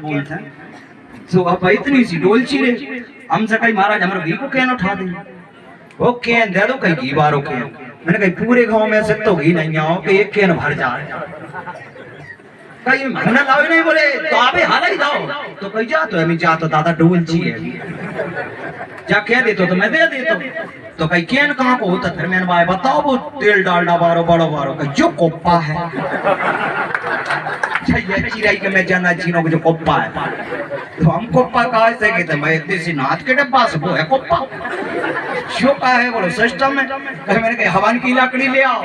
बोलते हैं तो अब इतनी सी डोलची रे हमसे कहीं महाराज हमारे घी को कैन उठा दे वो कैन दे दो कहीं घी बारो कैन मैंने कहीं पूरे गांव में से तो घी नहीं आओ कि एक कैन भर जाए कहीं महंगा लाओ नहीं बोले तो आबे हाल ही जाओ तो कहीं जा तो हमें जा तो दादा डोलची है जा कह दे तो मैं दे देता तो कहीं कैन कहाँ को होता फिर मैंने भाई बताओ वो तेल डालना बारो बड़ो बारो कहीं जो कोप्पा है चिराई के मैं जाना चीनों को जो कोप्पा है तो हम कोप्पा कहा से कहते मैं देसी नाथ के डब्बा से वो है कोप्पा जो का है बोलो सिस्टम में कहीं मैंने कहीं हवन की लकड़ी ले आओ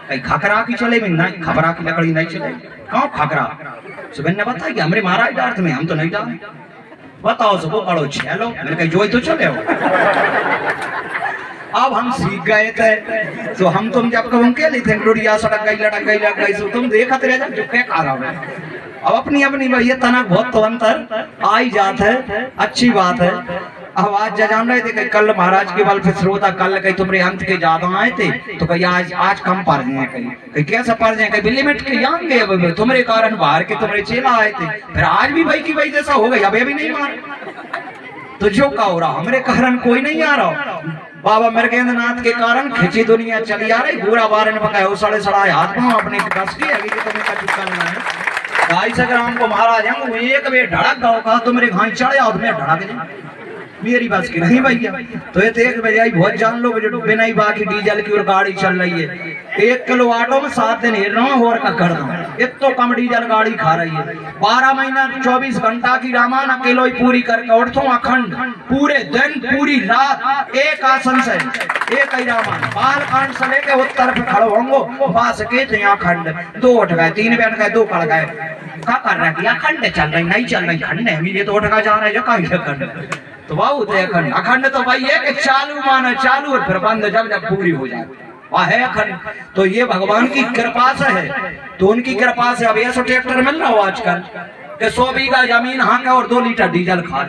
कहीं खकरा की चले भी नहीं खबरा की लकड़ी नहीं चले कहाँ खकरा सुबह ने बताया कि हमारे महाराज डार्थ में हम तो नहीं डाल बताओ सबको पढ़ो छेलो मैंने कहीं जो तो चले हो अब हम सीख गए थे तो हम तुम जब कब के लिए थे डोडिया सड़क गई लड़क गई लग गई सो तुम देखा तेरे जब जो क्या कर रहा है अब अपनी अपनी भैया तना बहुत तो अंतर आई जात है अच्छी बात है अब आज जान रहे थे कि कल महाराज के बल फिर श्रोता कल कहीं तुम्हारे अंत के ज्यादा आए थे तो कहीं आज कम पड़ गए कहीं कैसा पड़ जाए कहीं लिमिट के यहाँ गए तुम्हारे कारण बाहर के तुम्हारे चेला आए थे फिर आज भी भाई की भाई जैसा हो गया अभी नहीं मार तो जो का हो रहा हमारे कारण कोई नहीं आ रहा बाबा मृगेंद्रनाथ के कारण खिंची दुनिया चली आ रही पूरा बारे ने पकाया सड़े सड़ाए हाथ पांव अपने कस की अभी कि तुम्हें का चुका नहीं है 250 ग्राम को महाराज हम एक बे धड़क गाँव का तुम्हारे घाई चढ़े और तुम्हें धड़क जाए मेरी बस की नहीं भैया तो ये एक बजे आई बहुत जान लो जो बिना ही बाकी डीजल की और गाड़ी चल रही है 1 किलो ऑटो में 7 दिन हिर रहा हूँ और का कर रहा हूँ एक तो कम डीजल गाड़ी खा रही है 12 महीना 24 घंटा की रामान अकेलो ही पूरी करके उठता हूँ अखंड पूरे दिन पूरी रात एक आसन से एक ही रामान बाल कांड से लेके उत्तर पे खड़ो होंगो पास के थे अखंड 2 उठ गए 3 बैठ गए 2 पड़ गए क्या कर रहा है अखंड चल रही नहीं चल रही खंड है ये तो उठ का जा रहा है जो कहीं अखंड तो वाह अखंड अखंड तो भाई है कि चालू माना चालू और फिर बंद जब जब पूरी हो जाए वह है अखंड तो ये भगवान की कृपा से है तो उनकी कृपा से अब ऐसा ट्रैक्टर मिल रहा हो आजकल कि 100 बीघा जमीन हाँ का और 2 लीटर डीजल खा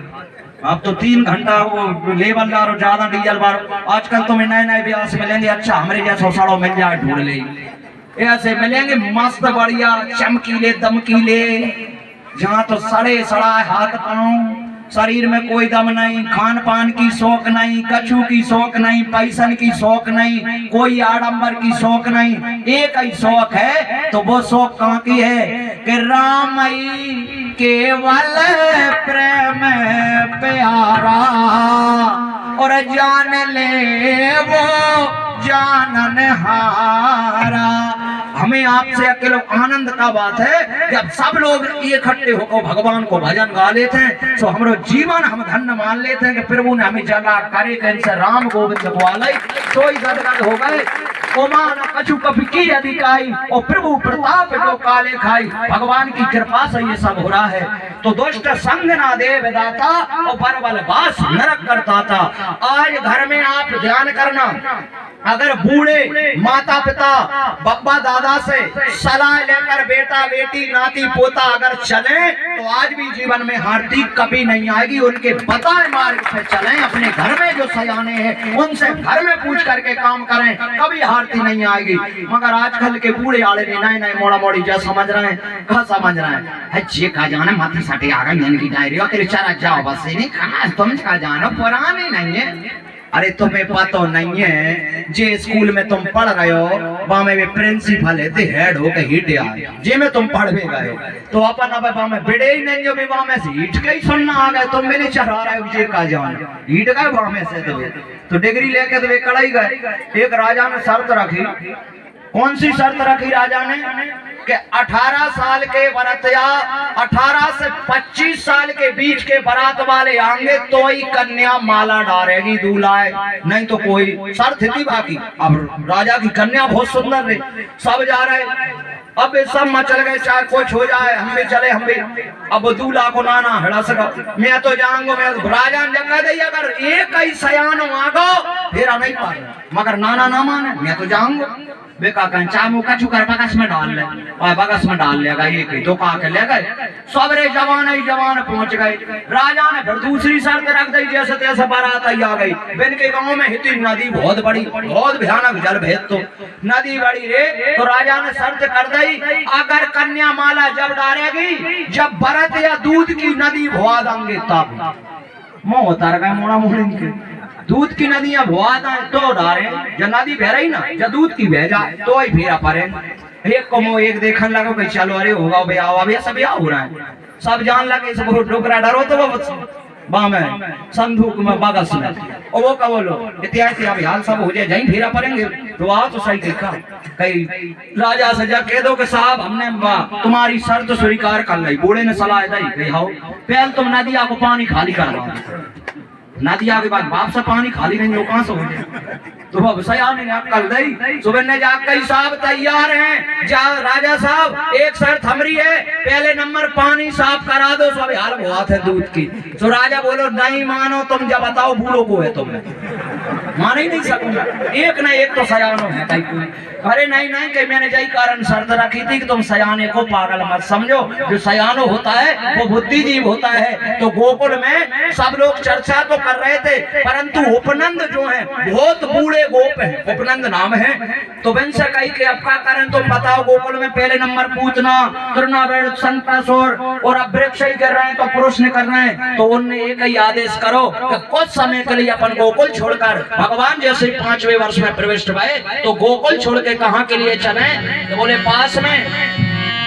अब तो 3 घंटा वो लेवल दार और ज्यादा डीजल बार आजकल तुम्हें नए नए ब्याह से मिलेंगे अच्छा हमारे जैसा सड़ो मिल जाए ढूंढ ले ऐसे मिलेंगे मस्त बढ़िया चमकीले दमकीले जहाँ तो सड़े सड़ा हाथ पाँव शरीर में कोई दम नहीं खान पान की शौक नहीं कछु की शौक नहीं पैसन की शौक नहीं कोई आडंबर की शौक नहीं एक ही शौक है तो वो शौक कहाँ की है कि रामई केवल प्रेम प्यारा और जान ले वो जानन हारा हमें आपसे अकेले आनंद का बात है जब सब लोग इकट्ठे होकर भगवान को भजन गा लेते हैं तो हमारा जीवन हम धन्य मान लेते हैं कि प्रभु ने हमें जला करे कैसे राम गोविंद ग्वालय तो ही गदगद हो गए ओमान कछु कभी की अधिकाई और प्रभु प्रताप जो काले खाई भगवान की कृपा से ये सब हो रहा है तो दुष्ट संग ना दे दाता और बरबल बास नरक करता था आज घर में आप ध्यान करना अगर बूढ़े माता पिता बब्बा दादा से सलाह लेकर बेटा बेटी नाती पोता अगर चले तो आज भी जीवन में हारती कभी नहीं आएगी उनके बताए मार्ग से चलें अपने घर में जो सयाने हैं उनसे घर में पूछ करके काम करें कभी हारती नहीं आएगी मगर आजकल के बूढ़े आड़े नए नए मोड़ा मोड़ी जो समझ रहे हैं कहा समझ रहे हैं जे का जाना माथे साटे आ गई इनकी डायरी और चारा जाओ बस नहीं कहा तुम का जानो पुराने नहीं है अरे तुम्हें पता नहीं है जे स्कूल में तुम पढ़ रहे हो वहां में भी प्रिंसिपल है हेड हो के हिट आए जे में तुम पढ़ भी गए तो अपन अब वहां में बिड़े ही नहीं जो भी वहां में से हिट का ही सुनना आ गए तुम मेरे चढ़ा रहे हो जे का जान हिट गए वहां में से तो डिग्री लेके तो वे कड़ाई गए एक राजा ने शर्त रखी कौन सी शर्त रखी राजा ने कि 18 साल के बरातिया 18 से 25 साल के बीच के बारात वाले आएंगे तो ही कन्या माला डालेगी दूल्हा नहीं तो कोई शर्त थी बाकी अब राजा की कन्या बहुत सुंदर रही सब जा रहे अब सब मचल गए चाहे कुछ हो जाए हम भी चले हम भी अब दूल्हा को नाना हड़ा सका मैं तो जाऊंगा मैं राजा ने जगह दी अगर एक ही सयान आगो फिर नहीं पाए मगर नाना ना माने मैं तो जाऊंगा वे का कहें चामू कछु कर बगस में डाल ले और बगस में डाल लेगा एक ही तो का के ले गए सबरे जवान ही जवान पहुंच गए। राजा ने फिर दूसरी शर्त रख दी जैसे तैसे बारात आई आ गई। बिन के गांव में हिती नदी बहुत बड़ी बहुत भयानक जल भेद तो नदी बड़ी रे तो राजा ने शर्त कर दी अगर कन्या माला जब डालेगी जब बरत या दूध की नदी भुआ देंगे तब मोह उतर गए मोड़ा मोहन के दूध की नदियां भुआ तो डारे जब नदी बह रही ना जब दूध की बह जाए तो ही फेरा पड़े एक को मोह एक देखने लगा भाई चलो अरे होगा भैया भैया सब यहाँ हो रहा है सब जान लगे सब डोकरा डरो तो वो बामे संदूक में बगस में और वो का बोलो इतिहास अभी हाल सब हो जाए जहीं फेरा पड़ेंगे तो आ तो सही देखा कई राजा से जा कह दो कि साहब हमने तुम्हारी शर्त स्वीकार कर ली। बूढ़े ने सलाह दी कि हाओ पहले तुम नदिया को पानी खाली करवा नदिया के बाद बाप से पानी खाली नहीं हो कहां से हो जाए तो अब सयाने ने अक्कल दी सुबह ने जाकर साहब तैयार हैं जा राजा साहब एक शर्त हमारी है पहले नंबर पानी साफ करा दो सब हाल बहुत है दूध की। तो राजा बोलो नहीं मानो तुम जब बताओ बूढ़ों को है तुम मान ही नहीं सकूंगा एक ना एक तो सयानो है अरे नहीं नहीं कि मैंने यही कारण शर्त रखी थी कि तुम सयाने को पागल मत समझो जो सयानो होता है वो बुद्धिजीव होता है। तो गोकुल में सब लोग चर्चा तो कर रहे थे परंतु उपनंद जो है बहुत बूढ़े गोप है उपनंद नाम है। तो वंश कही कि अब क्या करें तुम बताओ गोकुल में पहले नंबर पूतना तृणावेद संतासुर और अब वृक्ष ही कर रहे हैं तो पुरुष ने कर रहे हैं। तो उनने एक ही आदेश करो कि कुछ समय के लिए अपन गोकुल छोड़कर भगवान जैसे 5वें वर्ष में प्रविष्ट भये तो गोकुल छोड़ के कहाँ के लिए चले तो बोले पास में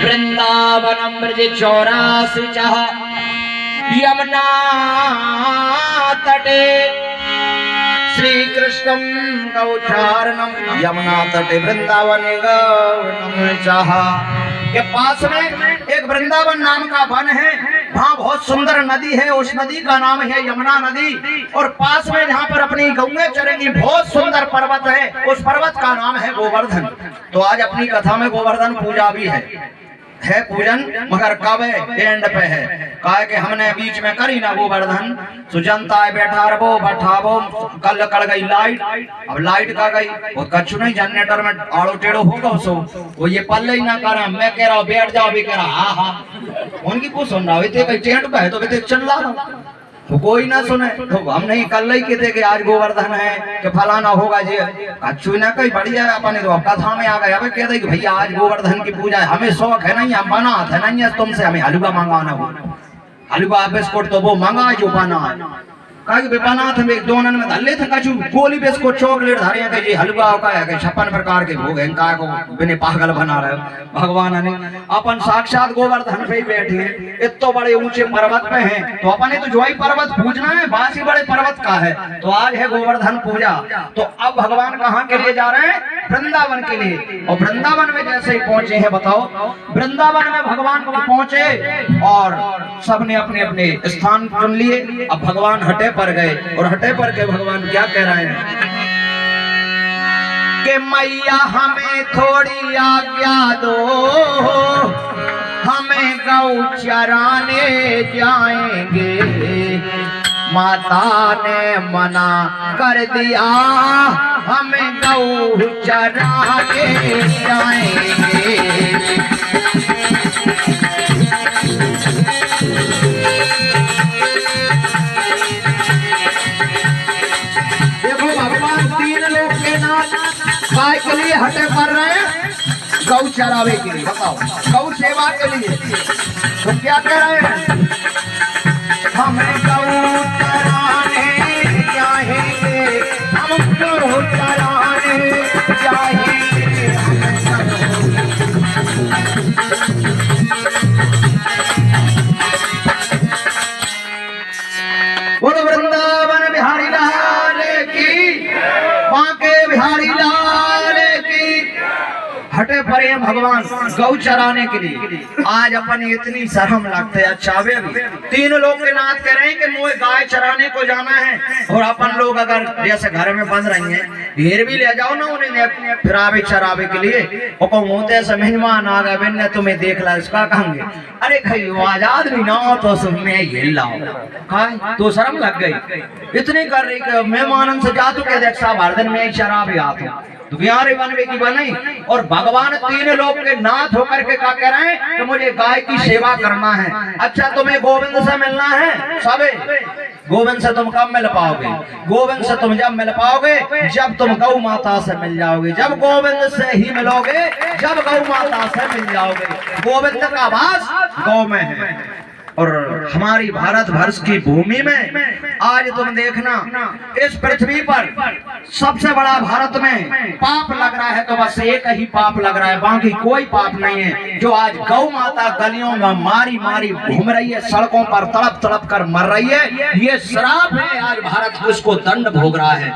वृंदावनम ब्रज 84 चाह यमुना तटे श्री कृष्णम गौचारणम यमुना तटे वृंदावन गौनम चाह के पास में एक वृंदावन नाम का वन है वहाँ बहुत सुंदर नदी है उस नदी का नाम है यमुना नदी और पास में जहाँ पर अपनी गौएं चरेंगी बहुत सुंदर पर्वत है उस पर्वत का नाम है गोवर्धन। तो आज अपनी कथा में गोवर्धन पूजा भी है पूजन मगर कब है एंड पे है कहा कि हमने बीच में करी ना गोवर्धन सुजनता बैठा रहो बैठावो कल कड़ गई लाइट अब लाइट का गई वो कछु नहीं जनरेटर में आड़ो टेढ़ो होगा उसो वो ये पल्ले ही ना करा मैं कह रहा हूँ बैठ जाओ भी कह रहा हाँ उनकी कुछ सुन रहा है कहीं टेंट पे है तो चल रहा तो कोई ना सुने तो हम नहीं कल ही कहते कि आज गोवर्धन है कि फलाना होगा जी अच्छू ना कहीं बढ़िया अपने तो कथा में आ गए अब कहते कि भैया आज गोवर्धन की पूजा है हमें शौक है नहीं हम बना था नहीं है तुमसे हमें हलवा मंगाना हो हलवा बिस्कुट तो वो मंगा जो बना है बेपनाथ में दोनों में धल्ले थे कछु गोली बिस्कुट चॉकलेट धारे के जी हलवा का है 56 प्रकार के भोग हैं का को बिने पागल बना रहे भगवान ने अपन साक्षात गोवर्धन पे बैठे हैं इतने बड़े ऊंचे पर्वत पे हैं तो अपने तो जो ही पर्वत पूजना है बासी बड़े पर्वत का है तो आज है गोवर्धन पूजा। तो अब भगवान कहाँ के लिए जा रहे हैं वृंदावन के लिए और वृंदावन में जैसे ही पहुंचे हैं बताओ वृंदावन में भगवान पहुंचे और सबने अपने अपने स्थान चुन लिए। अब भगवान हटे पर गए और हटे पर के भगवान क्या कह रहे हैं कि मैया हमें थोड़ी आज्ञा दो हमें गौ चराने जाएंगे। माता ने मना कर दिया हमें गौ चराने जाएंगे। काय के लिए हटे कर रहे हैं गौ चरावे के लिए बताओ गौ सेवा के लिए तो क्या कह रहे हैं हमें गौ चराने जाएंगे हम गौ चराने जाएंगे। बोलो वृंदावन बिहारी लाल की बांके बिहारी लाल हटे पड़े हैं भगवान गौ चराने के लिए। आज अपन इतनी शर्म लगते अच्छा वे तीन लोग के नाथ कह रहे हैं कि मुझे गाय चराने को जाना है और अपन लोग अगर जैसे घर में बंध रही हैं ढेर भी ले जाओ ना उन्हें फिरावे चरावे के लिए और मोते से मेहमान आ गए मैंने तुम्हें देख ला इसका कहेंगे अरे खई आजाद भी ना हो तो मैं ये लाओ तो शर्म लग गई इतनी कर रही कि मेहमान से जा तो कह देख साहब हर दिन में शराब ही आता दुनियारे बनवे की बनी। और भगवान तीन लोग के नाथ होकर के क्या कह रहे हैं कि मुझे गाय की सेवा करना है। अच्छा तुम्हें गोविंद से मिलना है सबे, गोविंद से तुम कब मिल पाओगे? गोविंद से तुम जब मिल पाओगे जब तुम गौ माता से मिल जाओगे। जब गोविंद से ही मिलोगे जब गौ माता से मिल जाओगे। गोविंद का वास गौ में है। और हमारी भारत वर्ष की भूमि में आज तुम देखना इस पृथ्वी पर सबसे बड़ा भारत में पाप लग रहा है तो बस एक ही पाप लग रहा है, बाकी कोई पाप नहीं है। जो आज गौ माता गलियों में मारी मारी घूम रही है, सड़कों पर तड़प तड़प कर मर रही है, ये श्राप है। आज भारत उसको दंड भोग रहा है।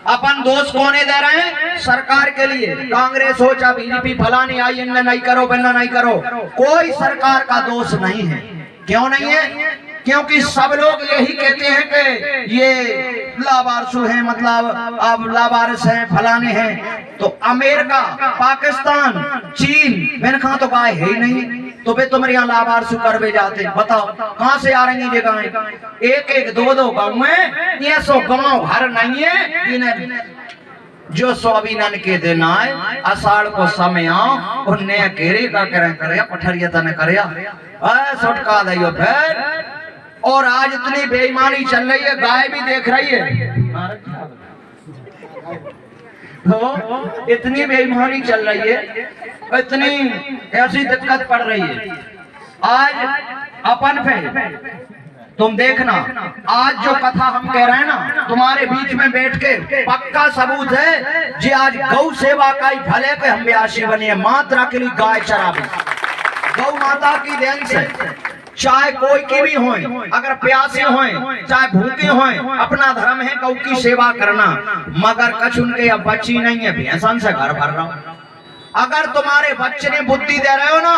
अपन दोष कोने दे रहे हैं? सरकार के लिए। कांग्रेस हो चाहे बीजेपी, फलानी आई, इन्हें नहीं करो बिन्ना नहीं करो, कोई सरकार का दोष नहीं है। क्यों नहीं है? क्योंकि सब लोग यही कहते हैं कि ये लावारिसु हैं, मतलब अब लावारिस हैं, फलाने हैं। तो अमेरिका, पाकिस्तान, चीन, मैंने कहा तो गाय है ही नहीं, तो वे तुम्हारे यहाँ लावारिसु करवे जाते। बताओ कहाँ से आ रही ये गाय? एक एक दो दो गाँव है, ये सो गाँव घर नहीं है। इन्हें जो स्वाभिनन के दिन आए आषाढ़ को समय आओ उन्हें घेरे का करे पठरिया तने करे सुटका दियो फिर। और आज इतनी बेईमानी चल रही है, गाय भी देख रही है तो इतनी बेईमानी चल रही है, इतनी ऐसी दिक्कत पड़ रही है आज अपन पे। तुम देखना आज जो कथा हम कह रहे हैं ना तुम्हारे बीच में बैठ के, पक्का सबूत है जी। आज गौ सेवा का ही भले के हम ब्यासी बने, मात्रा के लिए गाय चरावे गौ माता की देन से। चाहे कोई की भी होए, अगर प्यासे होए चाहे भूखे होए, अपना धर्म है गौ की सेवा करना। मगर कछ उनके अब बच्ची नहीं है, भैंसन से घर भर रहा हूं। अगर तुम्हारे बच्चे ने बुद्धि दे रहे हो ना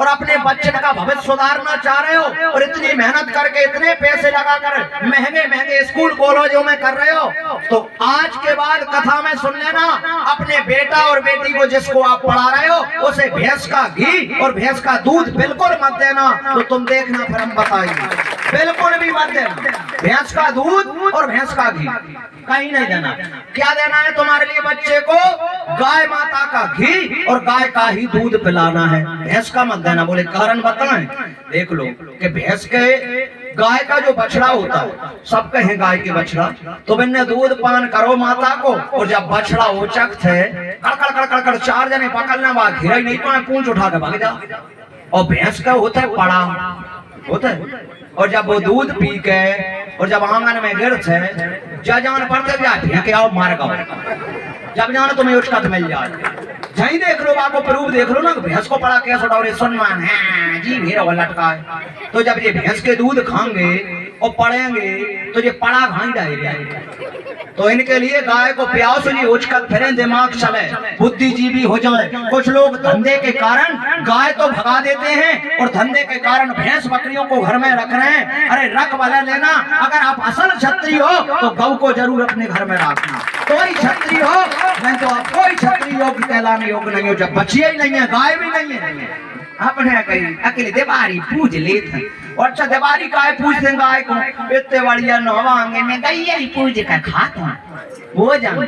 और अपने बच्चे का भविष्य सुधारना चाह रहे हो और इतनी मेहनत करके इतने पैसे लगाकर महंगे महंगे स्कूल कॉलेजों में कर रहे हो, तो आज के बाद कथा में सुन लेना, अपने बेटा और बेटी को जिसको आप पढ़ा रहे हो उसे भैंस का घी और भैंस का दूध बिल्कुल मत देना। तो तुम देखना फिर हम बताएंगे, बिल्कुल भी मत देना। भैंस का दूध और भैंस का घी कहीं नहीं देना। क्या देना है तुम्हारे लिए बच्चे को? गाय माता का घी और गाय का ही दूध पिलाना है, भैंस का मत देना। बोले कारण बताएं? देख लो कि भैंस के गाय का जो बछड़ा होता है, सब कहें गाय के बछड़ा, तो बिन्ने दूध पान करो माता को। और जब बछड़ा उचक थे कड़कड़ कड़कड़ कर चार जने पकड़ने वाला घेरा ही नहीं पाए, पूंछ उठा के भाग जा। और भैंस का होता है पड़ा होता है, और जब वो दूध पी के और जब आंगन में गिर थे जा जान पड़ते जाए के आओ मार गाओ, जब जानो तुम्हें उचकत मिल जाए। जही देख लो आपको प्रूफ देख लो ना, भैंस को पड़ा कैसे उठाओ सुनमान है जी मेरा वो लटका है। तो जब ये भैंस के दूध खाएंगे और पड़ेंगे तो ये पड़ा घाई डायरिया। तो इनके लिए गाय को प्यास नहीं, उचकत फिरे, दिमाग चले, बुद्धिजीवी हो जाए। कुछ लोग धंधे के कारण गाय तो भगा देते हैं और धंधे के कारण भैंस बकरियों को घर में रख रहे हैं। अरे रख वाला लेना, अगर आप असल क्षत्रिय हो तो गौ को जरूर अपने घर में रखना। कोई क्षत्रिय हो नहीं तो आप कोई क्षत्रिय योग्य कहलाने योग्य नहीं हो जब बचिए ही नहीं है, गाय भी नहीं है। अपने कहीं अकेले देवारी पूज लेते और अच्छा देवारी गाय पूज दें गाय को, इतने बढ़िया नवांगे में गैया ही पूज कर खाता वो जान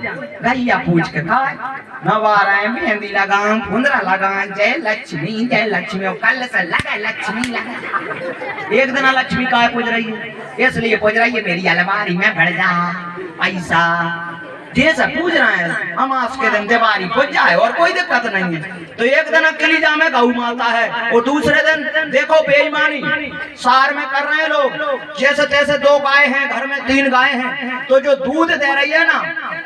गैया पूज के खाए। नवारा मेहंदी लगाऊं, फुंदरा लगाऊं, जय लक्ष्मी और कल से लगा लक्ष्मी लगा। एक दिन लक्ष्मी गाय पूज रही है, इसलिए पूज रही है मेरी अलमारी में भर जा पैसा, जैसा पूज रहा है। अमास के दिन दिवाली पूज जाए और कोई दिक्कत नहीं है। तो एक दिन कलीजा में गौ माता है और दूसरे दिन देखो बेईमानी सार में कर रहे हैं लोग। जैसे तैसे दो गाय हैं घर में, तीन गाय हैं, तो जो दूध दे रही है ना,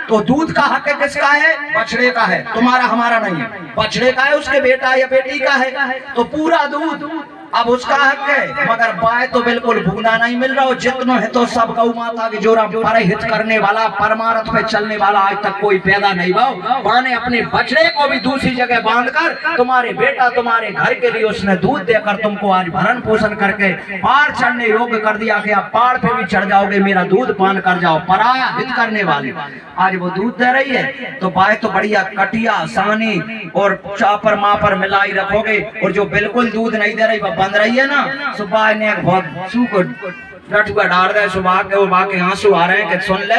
तो दूध का हक किसका है? बछड़े का है, तुम्हारा हमारा नहीं है। बछड़े का है, उसके बेटा या बेटी का है, तो पूरा दूध अब उसका हक है। मगर गाय तो बिल्कुल भूना नहीं मिल रहा। जितना है तो सब गौ माता की जोरा परहित करने वाला, परमार्थ पे चलने वाला आज तक कोई पैदा नहीं हुआ। माने अपने बछड़े को भी दूसरी जगह बांधकर तुम्हारे बेटा तुम्हारे घर के लिए उसने दूध देकर तुमको आज भरण पोषण करके पार चढ़ने योग्य कर दिया कि आप पहाड़ पे भी चढ़ जाओगे, मेरा दूध पान कर जाओ। पराया हित करने वाली आज वो दूध दे रही है, तो गाय तो बढ़िया कटिया सानी और चापर मापर मिलाई रखोगे। और जो बिल्कुल दूध नहीं दे रही बंद रही है ना, सुबह ने बहुत सूख लठुआ डाल रहे, सुबह के वो बाकी आंसू आ रहे हैं कि सुन ले,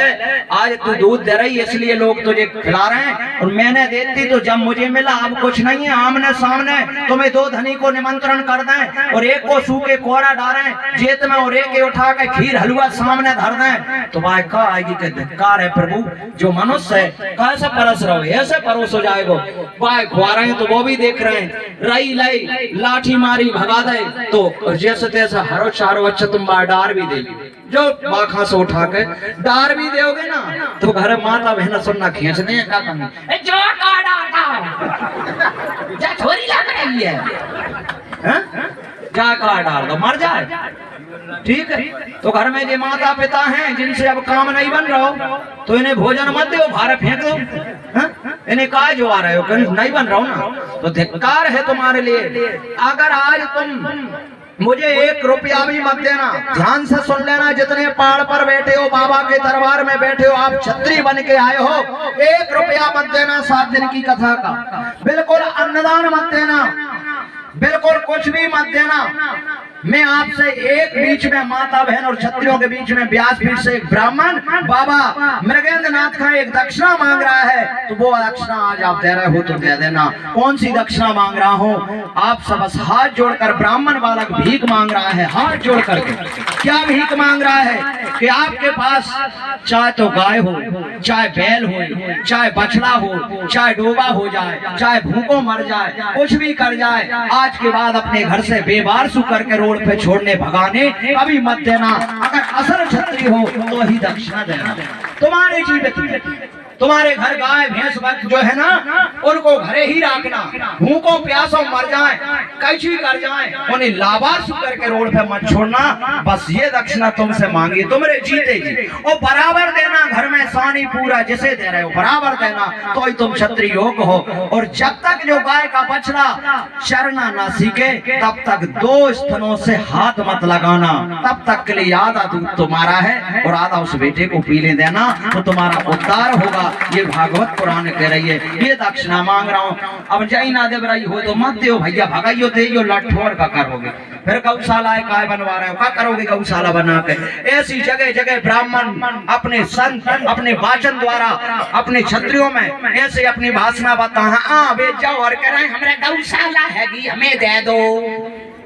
आज तू दूध दे रही इसलिए लोग तुझे खिला रहे हैं, और मैंने देती तो जब मुझे मिला, अब कुछ नहीं है, आमने सामने तुम्हें दो धनी को निमंत्रण कर दें और एक को सूखे कोहरा डालें जेत में और एक उठा के खीर हलवा सामने धर दें, तो भाई कहा आएगी कि धिक्कार है प्रभु, जो मनुष्य है कैसे परस रहे, ऐसे परोस हो जाएगा। भाई खुआ रहे हैं तो वो भी देख रहे हैं, रही लाई लाठी मारी भगा दे, तो जैसे तैसे हरो चारो अच्छा तुम डार भी दे, जो बाखा से उठा के डार भी दोगे ना, तो घर माता बहना सुनना खींचने का कमी जो जा छोरी लग रही है, जा काट डाल दो मर जाए, ठीक है। तो घर में जो माता पिता हैं जिनसे अब काम नहीं बन रहा हो, तो इन्हें भोजन मत दो, भारे फेंक दो, इन्हें कहा जो आ रहे हो नहीं बन रहा हो ना, तो धिक्कार है तुम्हारे लिए। अगर आज तुम मुझे 1 रुपया भी मत देना, ध्यान से सुन लेना, जितने पहाड़ पर बैठे हो, बाबा के दरबार में बैठे हो, आप छत्री बन के आए हो, 1 रुपया मत देना 7 दिन की कथा का, बिल्कुल अन्नदान मत देना, बिल्कुल कुछ भी मत देना। मैं आपसे एक बीच में माता बहन और छत्रियों के बीच में व्यासपीठ से एक ब्राह्मण बाबा मृगेंद्र नाथ का एक दक्षिणा मांग रहा है, तो वो दक्षिणा आज आप दे रहे हो तो दे देना। कौन सी दक्षिणा मांग रहा हूँ, आप सब हाथ जोड़कर, ब्राह्मण बालक भीख मांग रहा है हाथ जोड़ करके। क्या भीख मांग रहा है कि आपके पास चाहे तो गाय हो, चाहे बैल हो, चाहे बछड़ा हो, चाहे डोबा हो जाए, चाहे भूखों मर जाए, कुछ भी कर जाए, आज के बाद अपने घर से बेवारसू करके रोड पे छोड़ने भगाने कभी मत देना। अगर असल छत्री हो तो ही दक्षिणा देना। तुम्हारे जीवित में तुम्हारे घर गाय भैंस जो है ना, उनको घरे ही रखना, भूखों प्यासों मर जाए, कैसी कर जाए, उन्हें लावारिस करके रोड पे मत छोड़ना। बस ये दक्षिणा तुमसे मांगी, तुमरे जीते जी, और बराबर देना, घर में सानी पूरा जिसे दे रहे हो बराबर देना, तो ही तुम क्षत्रिय योग हो। और जब तक जो गाय का बछड़ा चरना ना सीखे, तब तक 2 स्तनों से हाथ मत लगाना, तब तक के लिए आधा दूध तुम्हारा है और आधा उस बेटे को पीने देना, तो तुम्हारा उद्धार होगा। ये भागवत पुराण कह रही है। ये दक्षिणा मांग रहा हूँ, अब जय ना देव रही हो तो मत दो भैया, भगाइयो दे लठोर का करोगे, फिर गौशाला काय बनवा रहे हो, क्या करोगे गौशाला बना के। ऐसी जगह जगह ब्राह्मण अपने संत अपने वाचन द्वारा अपने क्षत्रियों में ऐसे अपनी भाषणा बता वे जाओ और कह रहे हमारे गौशाला है हमें दे दो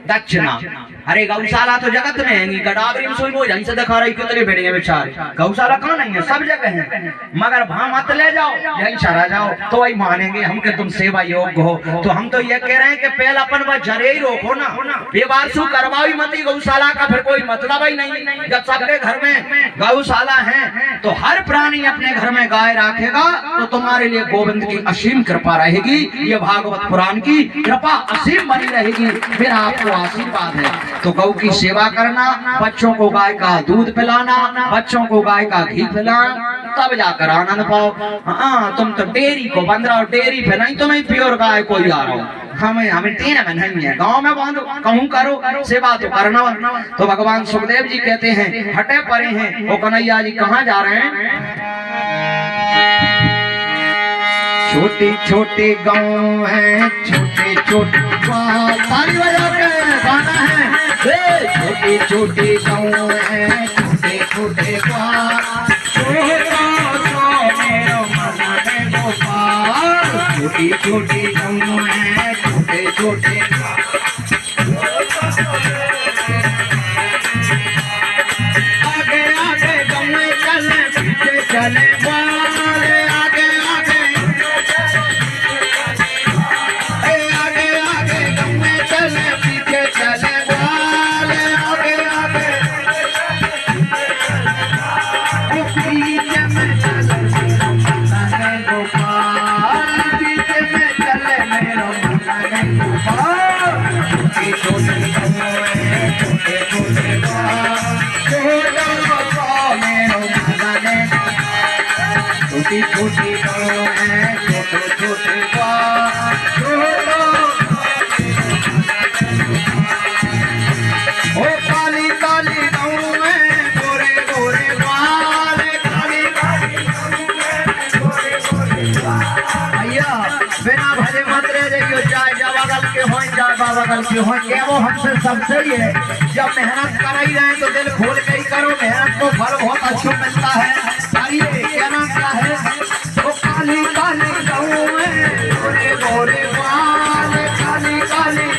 दक्षिणा। अरे गौशाला तो जगत में है, गडावरी में सोई भोजन से दिखा रही कितने भेड़िए बेचारे, गौशाला कहाँ नहीं है, सब जगह है, मगर वहां मत ले जाओ, यही चरा जाओ तो वही मानेंगे हम कि तुम सेवा योग्य हो। तो हम तो ये कह रहे हैं कि पहले अपन वह जरे ही रोको ना, बेवारसू करवाई मत गौशाला का, फिर कोई मतलब ही नहीं। जब सबके घर में गौशाला है तो हर प्राणी अपने घर में गाय रखेगा, तो तुम्हारे लिए गोविंद की असीम कृपा रहेगी। ये भागवत पुराण की कृपा असीम बनी रहेगी, मेरा आपको आशीर्वाद है। तो गौ की सेवा करना, बच्चों को गाय का दूध पिलाना, बच्चों को गाय का घी पिलाना, तब जाकर आनंद पाओ। हाँ, तुम तो डेयरी को बंद रहो, डेयरी पे नहीं, तुम्हें प्योर गाय कोई आ रहा हो, हमें टेन में नहीं है, गांव में बांधो, कहूँ करो, सेवा तो करना। तो भगवान सुखदेव जी कहते हैं हटे परे हैं, वो कन्हैया जी कहाँ जा रहे हैं। छोटी छोटी गाँव है, छोटे छोटे ताली बजा के गाना है, छोटी छोटी गाँव है, छोटे छोटे छोटी छोटी गाँव है, छोटे छोटे आगे आगे गाँव चले, पीछे चले वाले, आगे आगे आगे आगे गाँव चले, पीछे चले वाले, आगे आगे बीच में चले गोपाल, बीच में चले मेरो गोपाल। बगल के हो क्या वो हमसे सबसे ही है। जब मेहनत कर ही रहे तो दिल खोल के ही करो, मेहनत को फल बहुत अच्छा मिलता है। तारीफ क्या नाम क्या है? तो काली काली गऊ में गोरे गोरे बाल, काली काली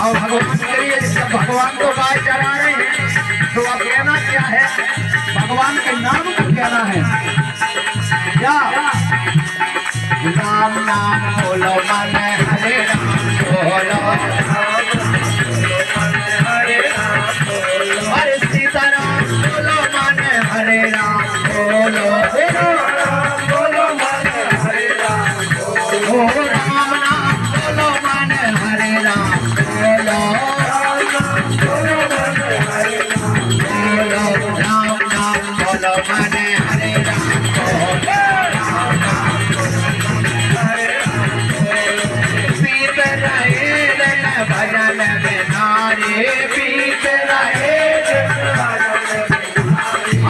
और भगवान के लिए जब भगवान को गाय चढ़ा रहे हैं तो अब कहना क्या है? भगवान के नाम को कहना है क्या? राम नाम बोलो मन हरे राम बोलो, हरे सीताराम बोलो मन हरे राम बोलो, बोलो मन हरे राम बोलो, राम नाम बोलो मन हरे राम बोलो, राम नाम बोलो मन हरे राम बोलो। भजन में नारे पीत रहे,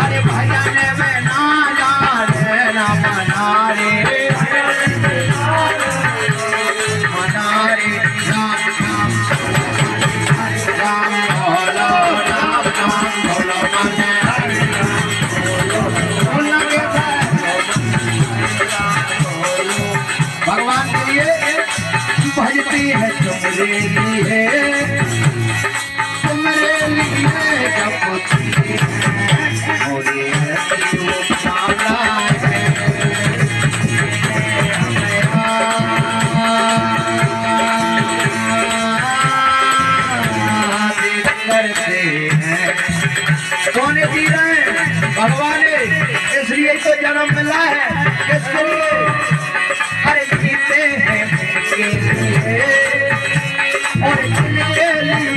अरे भजन में ना जाने राम नारे मनारे, राम नाम राम बोलो, राम नाम बोलो मन भगवान के लिए भजती है तुम्हारे लिए, तुम्हारे लिए कपूती मोरे करते हैं। कौन जी रहे हैं? भगवान, इसलिए तो जन्म मिला है। किसके लिए? अरे जीते हैं और जिनके लिए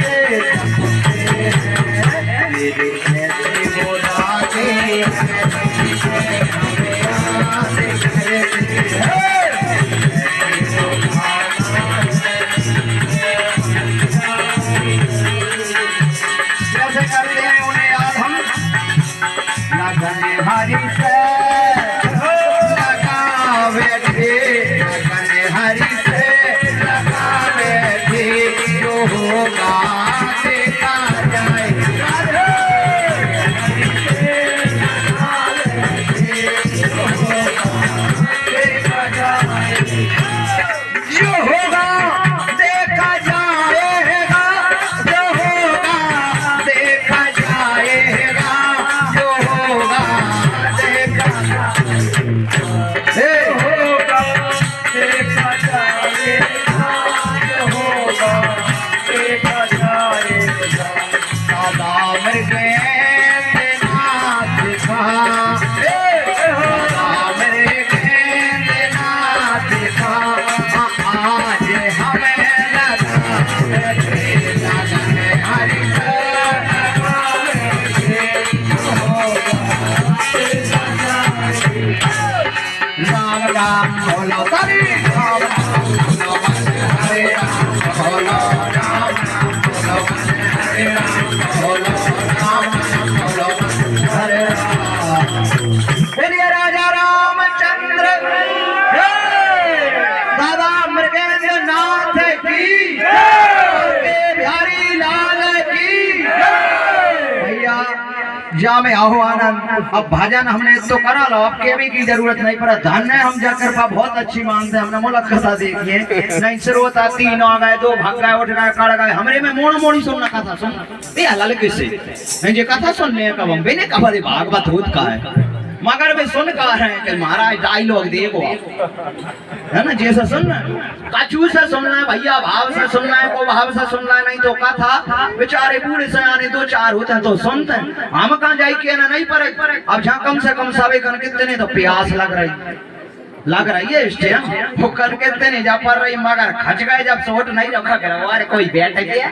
कैसे करते हैं उन्हें याद हम? लगन हरि से लगा बैठे, लगन हरि से लगा बैठे, जो होगा देखा जाए, जो होगा देखा जाएगा, जो होगा देखा जाएगा, जो होगा देखा होगा देखा जाएगा, जो होगा देखा जाएगा। दादा मृगे नाथ का, दादा मृगे नाथ का, आज हमें लगा लगन हरि राम राम बोलो हरे राम, बोलो हरे राम बोलो, राम नाम बोलो हरे राम बोलो, राम नाम बोलो हरे राम। बोलिए राजा रामचंद्र दादा मृगेंद्र नाथ की, बिहारी लाल की भैया। जा में आहो आनंद। अब भजन हमने तो करा लो, अब केवी की जरूरत नहीं पड़ा। धन है हम जाकर पा बहुत अच्छी मानते हमने मोलक कथा देखिए, नहीं सिरोता तीन आ गए, दो भाग गए, उठ गए, कड़ गए, हमरे में मोड़ मोड़ी सुनना कथा सुन ये हलाल किससे नहीं जे कथा सुनने कब हम बेने कब भागवत होत का है, मगर वे सुन का रहे हैं कि महाराज डायलॉग देखो है ना, जैसा सुनना कचू से सुनना है भैया, भाव से सुनना है, को भाव से सुनना है, नहीं तो कथा बेचारे बूढ़े से आने दो चार होते हैं तो सुनते हैं, हम कहाँ जाए के ना नहीं पर अब जहाँ कम से कम सावे कर कितने तो प्यास लग रही लग रही है स्टेम वो कर कहते नहीं जा पर रही मगर खच गए जब सोट नहीं रखा कर अरे कोई बैठ गया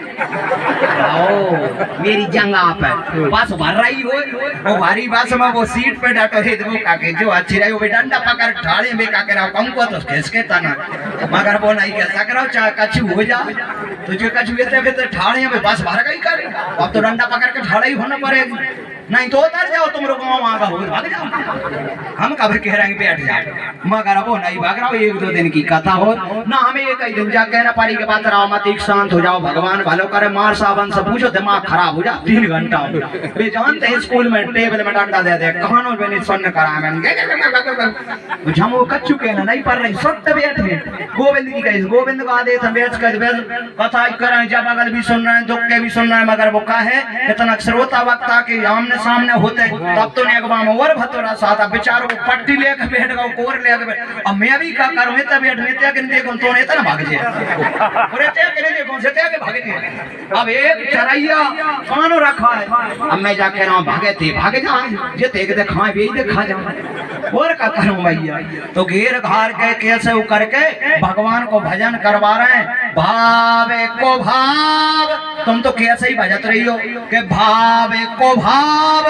ओ मेरी जगह पे बस भर रही हो वो भारी बस में वो सीट पे डाटो है वो काके जो अच्छी रही वो डंडा पकड़ ठाड़े में काके रहा कम को तो खिसके तना मगर वो नहीं कह सक रहा चाहे कछु हो जा तुझे कछु कहते ठाड़े में बस भर गई कर अब तो डंडा पकड़ के ठाड़ा ही होना पड़ेगा नहीं तो उतर जाओ तुम लोग वहां हो भाग जाओ हम कभी कह रहे हैं बैठ जाओ मगर वो नहीं भाग रहा एक दो दिन की कथा हो ना हमें ये कई दिन जा कहना पारी के बात रहो मत एक शांत हो जाओ भगवान भलो करे मार सावन से पूछो दिमाग खराब हो जा 3 घंटा वे जानते हैं स्कूल में टेबल में डंडा दे दे कहानों में नहीं सुन करा मैं हम वो कच्चू के ना नहीं पढ़ रही सत्य बैठे गोविंद की कही गोविंद को आदेश हम बैठ कर कथा कर रहे हैं जब अगल भी सुन रहे हैं दुख के भी सुन रहे हैं मगर वो का है इतना श्रोता वक्ता के आमने सामने होते तब तो नेगवा में और भतोरा साथा बेचारो को पट्टी लेके बैठ गओ कोर लेके अब मैं भी का करूं इतना बैठ नेता के देखो तो ने इतना भाग जाए और ते के देखो से ते के भाग जाए अब एक चरैया कानो रखा है अब मैं जाके ना भागे थे भाग जा जे ते के खाए भी देखा जा और का करूं भैया तो घेर घार के कैसे वो करके भगवान को भजन करवा रहे हैं भावे को भाव तुम तो कैसे ही भजत रही हो कि भावे को भाव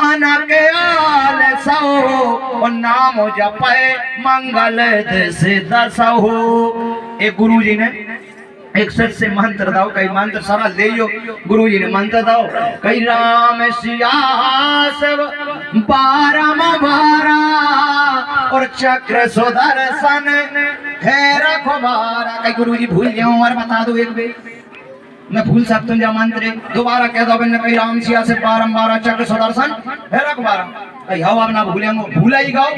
अनके आल सहो नाम जपे मंगल से दसहो एक गुरु जी ने एक सच से मंत्र दाओ कई मंत्र सारा ले गुरु जी ने मंत्र दाओ कई राम सिया सब बारम बारा और चक्र सुदर्शन है रखवारा कई गुरु जी भूल जाऊं और बता दो एक बेर मैं भूल सकता हूँ मंत्र दोबारा कह दो कई राम सिया से बारम्बार चक्र सुदर्शन है रखवारा कई हवा ना भूलेंगे भूला ही गाओ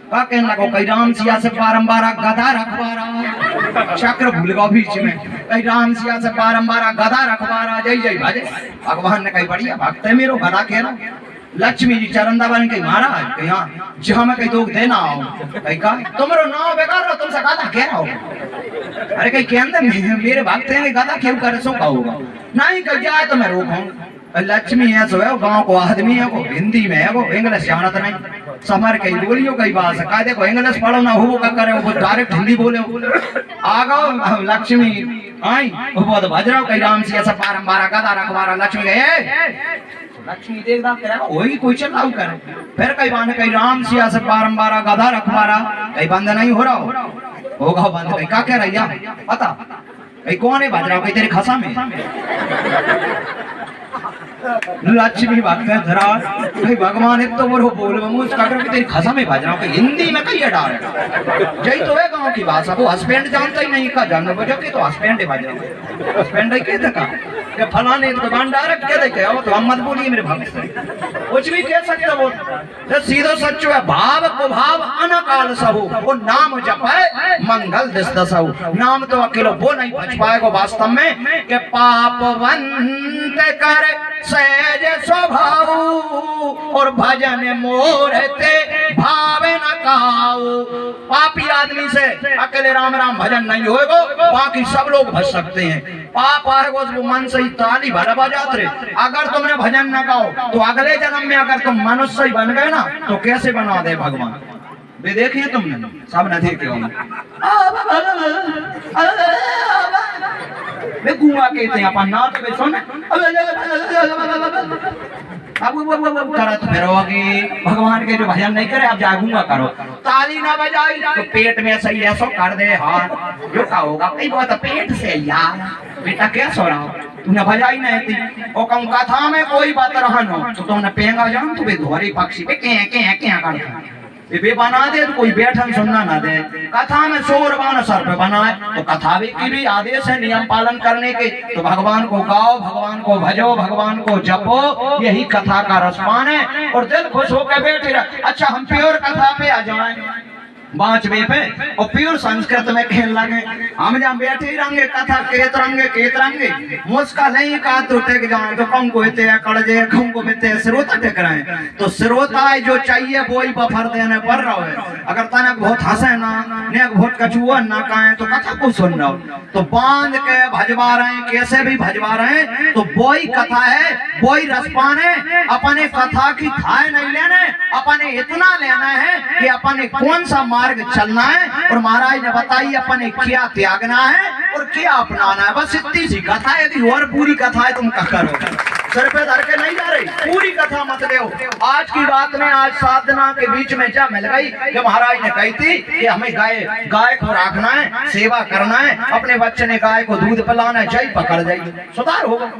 का कहना को कई राम सिया से बारम्बार गदा रखवारा चक्र भूल गो बीच में कई राम सिया से बारम्बार गदा रखवारा जय जय भजे भगवान ने कही बढ़िया भक्त है मेरो गदा कह रहा लक्ष्मी जी चरंदा बन के महाराज कहीं हाँ जहाँ मैं कहीं तो देना आओ कहीं का तुम्हारा नाम बेकार रहो तुमसे गाता कह रहा हो अरे कहीं के अंदर मेरे भक्त हैं गाता क्यों करे सो का होगा नहीं कहीं जाए तो मैं रोकूं लक्ष्मी है सो है वो गाँव को आदमी है वो हिंदी में है वो इंग्लिश जानत नहीं समर कई बोलियो कई बात है देखो इंग्लिश पढ़ो ना हो का करे वो डायरेक्ट हिंदी बोले आ गो लक्ष्मी आई वो बहुत भजरा कई राम से ऐसा बारम्बार गदा रखवारा लक्ष्मी गए लक्ष्मी देखदा करे वही कोई चलाऊ करे फिर कई बाने कई राम सिया से बारम्बार गदा रखवारा कई बंद नहीं हो रहा होगा बंद कई का कह रहा पता कई कौन है भजरा कई तेरे खसा में लक्ष्मी भक्त है धरा भाई भगवान एक तो वो बोल मुझ का कर तेरी खसा में भज रहा हूं हिंदी में कई डाल जय तो है गांव की भाषा वो हस्बैंड जानता ही नहीं का जानना बजो कि तो हस्बैंड है भज रहा हस्बैंड है कहते का कि फलाने तो दुकान डायरेक्ट कह दे के तो हम मत बोलिए मेरे भक्त से कुछ भी कह सकते वो तो सीधो सच्चो है भाव को भाव अनकाल सहु वो नाम जपे मंगल दिस दसहु नाम तो अकेलो वो नहीं भज पाएगा वास्तव में कि पापवंत कर सहज स्वभाव और भजन मोरते भावे न काऊ पापी आदमी से अकेले राम राम भजन नहीं होएगा बाकी सब लोग भज सकते हैं पाप आएगा वो मन से ही ताली भरा बजाते रहे अगर तुमने भजन न गाओ तो अगले जन्म में अगर तुम मनुष्य ही बन गए ना तो कैसे बना दे भगवान वे देखिए तुमने सब न देखे होंगे वे गुआ कहते हैं अपन ना तो वे सुन अब करा तो फिरोगे भगवान के जो भजन नहीं करे आप जागूंगा करो ताली ना बजाई तो पेट में सही ऐसा कर दे हाथ जो का होगा कई बात पेट से यार बेटा क्या सो रहा हो तूने भजाई नहीं थी और कहूँ कथा में कोई बात रहनो तो तुमने पेंगा जान तो वे धोरी पक्षी पे क्या करते वे बना दे तो कोई बैठन सुनना ना दे कथा में शोर बान सर पे बनाए तो कथा की भी आदेश है नियम पालन करने के तो भगवान को गाओ भगवान को भजो भगवान को जपो यही कथा का रसपान है और दिल खुश होकर बैठे रहे अच्छा हम प्योर कथा पे आ जाए बाँचवे पे और प्योर संस्कृत में खेल लगे हम जहाँ बैठे ही रहेंगे कथा केत रंगे मुस्का नहीं का तो टेक जाए तो कम को इते कड़जे कम को बिते श्रोता टेक रहे तो श्रोता जो चाहिए वो ही बफर देने पड़ रहा है अगर तनक बहुत हंसे ना नेक बहुत कछुआ ना कहे तो कथा को सुन रहा हो तो बांध के भजवा रहे कैसे भी भजवा रहे तो वो ही कथा है वो ही रसपान है अपने कथा की खाए नहीं लेने अपने इतना लेना है कि अपने कौन सा मार्ग चलना है और महाराज ने बताई अपने क्या त्यागना है और क्या अपनाना है। बस इतनी सी कथा है। यदि और पूरी कथा है तुम क्या करोगे? सर पे धर के नहीं जा रही, पूरी कथा मत ले। आज की बात में आज साधना के बीच में क्या मिल गई कि महाराज ने कही थी कि हमें गाय को रखना है, सेवा करना है, अपने बच्चे ने गाय को दूध पिलाना है, जय पकड़ जाइए सुधार होगा।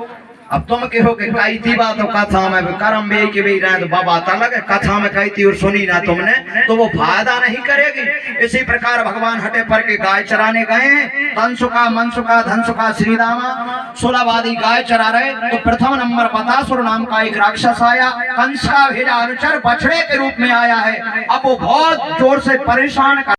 अब तुम कहो कि कही थी बात तो कथा में कर्म बे के भी रहे तो बाबा अलग है, कथा में कही थी और सुनी ना तुमने तो वो फायदा नहीं करेगी। इसी प्रकार भगवान हटे पर के गाय चराने गए हैं। तनसुका मनसुका धनसुका श्रीदामा सुलभ आदि गाय चरा रहे तो प्रथम नंबर बतासुर नाम का एक राक्षस आया। कंस का भेजा अनुचर बछड़े के रूप में आया है। अब वो बहुत जोर से परेशान कर